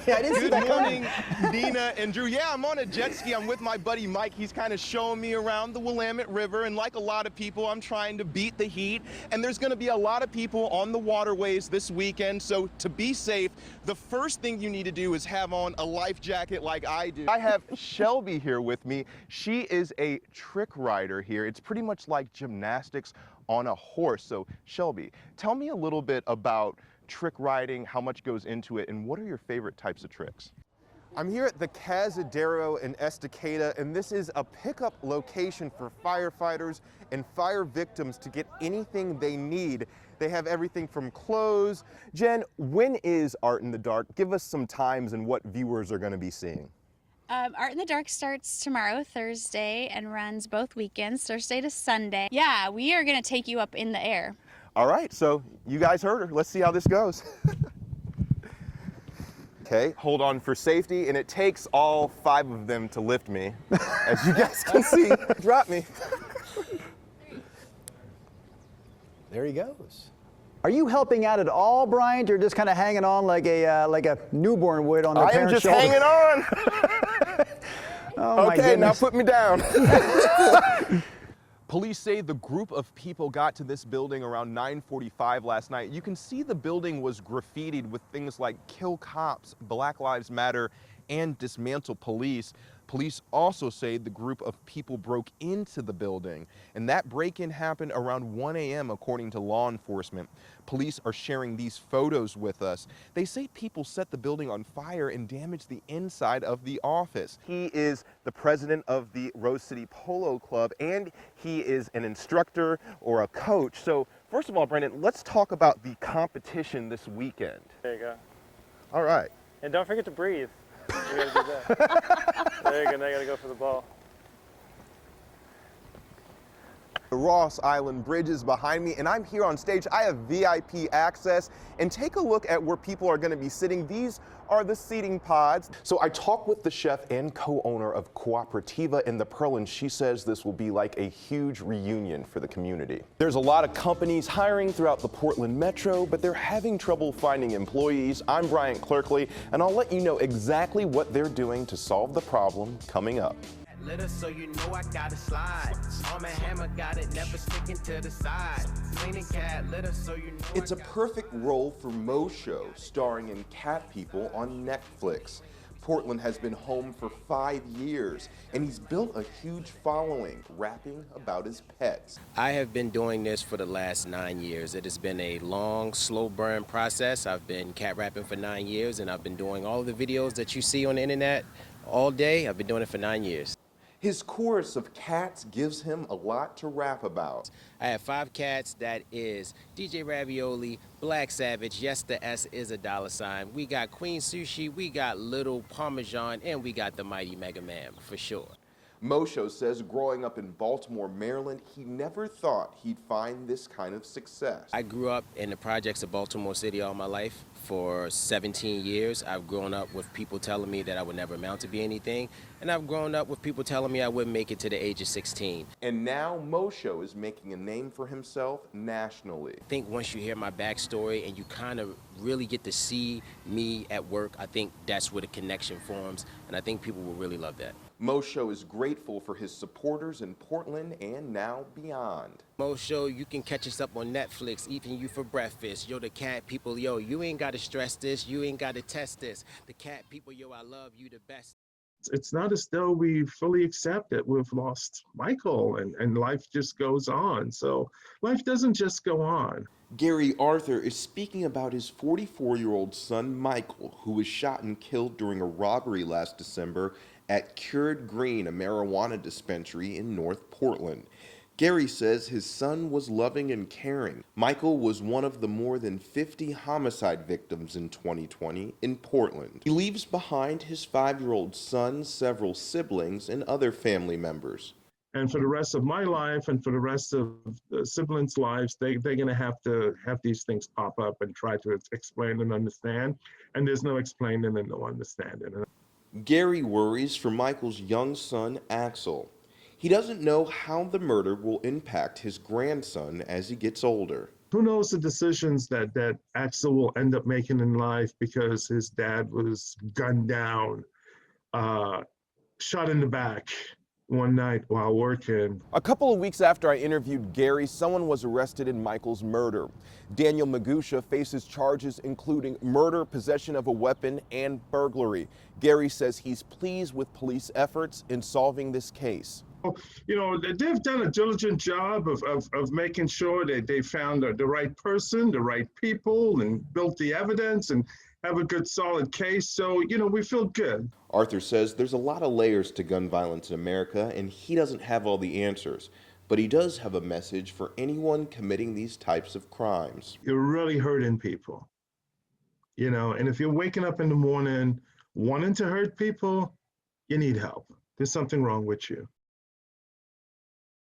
Yeah, I didn't see Good that coming. morning, Nina and Drew. Yeah, I'm on a jet ski. I'm with my buddy Mike. He's kind of showing me around the Willamette River, and like a lot of people, I'm trying to beat the heat. And there's going to be a lot of people on the waterways this weekend, so to be safe, the first thing you need to do is have on a life jacket like I do. I have Shelby here with me. She is a trick rider here. It's pretty much like gymnastics on a horse. So Shelby, tell me a little bit about trick riding, how much goes into it, and what are your favorite types of tricks? I'm here at the Cazadero in Estacada, and this is a pickup location for firefighters and fire victims to get anything they need. They have everything from clothes. Jen, when is Art in the Dark? Give us some times and what viewers are going to be seeing. Art in the Dark starts tomorrow, Thursday, and runs both weekends, Thursday to Sunday. Yeah, we are going to take you up in the air. All right, so you guys heard her. Let's see how this goes. Okay, hold on for safety, and it takes all 5 of them to lift me. As you guys can see, drop me. There he goes. Are you helping out at all, Bryant, or just kind of hanging on like a newborn would on their parents' shoulder? I am just hanging on. Oh, okay, now put me down. Police say the group of people got to this building around 9:45 last night. You can see the building was graffitied with things like "Kill Cops," "Black Lives Matter," and "Dismantle Police." Police also say the group of people broke into the building, and that break-in happened around 1 a.m. according to law enforcement. Police are sharing these photos with us. They say people set the building on fire and damaged the inside of the office. He is the president of the Rose City Polo Club, and he is an instructor or a coach. So first of all, Brendan, let's talk about the competition this weekend. There you go. All right. And don't forget to breathe. You gotta do that. There you go, now you gotta go for the ball. The Ross Island Bridge is behind me, and I'm here on stage. I have VIP access, and take a look at where people are going to be sitting. These are the seating pods. So I talked with the chef and co-owner of Cooperativa in the Pearl, and she says this will be like a huge reunion for the community. There's a lot of companies hiring throughout the Portland Metro, but they're having trouble finding employees. I'm Bryant Clerkley, and I'll let you know exactly what they're doing to solve the problem coming up. Litter, so you know I gotta slide. On my hammer, got it, never sticking to the side. Cleaning cat litter, so you know It's a perfect role for Mo Show, starring in Cat People on Netflix. Portland has been home for 5 years, and he's built a huge following, rapping about his pets. I have been doing this for the last 9 years. It has been a long, slow burn process. I've been cat rapping for 9 years, and I've been doing all of the videos that you see on the internet all day. I've been doing it for 9 years. His chorus of cats gives him a lot to rap about. I have 5 cats. That is DJ Ravioli, Black Savage, yes, the S is a $sign. We got Queen Sushi, we got Little Parmesan, and we got the Mighty Mega Man, for sure. Mosho says growing up in Baltimore, Maryland, he never thought he'd find this kind of success. I grew up in the projects of Baltimore City all my life. For 17 years, I've grown up with people telling me that I would never amount to be anything, and I've grown up with people telling me I wouldn't make it to the age of 16. And now Mosho is making a name for himself nationally. I think once you hear my backstory and you kind of really get to see me at work, I think that's where the connection forms, and I think people will really love that. Mosho is grateful for his supporters in Portland and now beyond. Mosho, you can catch us up on Netflix, eating you for breakfast. Yo, the cat people, yo, you ain't got to stress this, you ain't got to test this. The cat people, yo, I love you the best. It's not as though we fully accept that we've lost Michael and life just goes on. So life doesn't just go on. Gary Arthur is speaking about his 44-year-old son, Michael, who was shot and killed during a robbery last December at Cured Green, a marijuana dispensary in North Portland. Gary says his son was loving and caring. Michael was one of the more than 50 homicide victims in 2020 in Portland. He leaves behind his 5-year-old son, several siblings, and other family members. And for the rest of my life and for the rest of the siblings' lives, they're going to have these things pop up and try to explain and understand. And there's no explaining and no understanding. Gary worries for Michael's young son, Axel. He doesn't know how the murder will impact his grandson as he gets older. who knows the decisions that Axel will end up making in life because his dad was gunned down, shot in the back one night while working. A couple of weeks after I interviewed Gary, someone was arrested in Michael's murder. Daniel Magusha faces charges including murder, possession of a weapon, and burglary. Gary says he's pleased with police efforts in solving this case. You know, they've done a diligent job of making sure that they found the right person, the right people, and built the evidence and have a good solid case. So, you know, we feel good. Arthur says there's a lot of layers to gun violence in America, and he doesn't have all the answers. But he does have a message for anyone committing these types of crimes. You're really hurting people, you know, and if you're waking up in the morning wanting to hurt people, you need help. There's something wrong with you.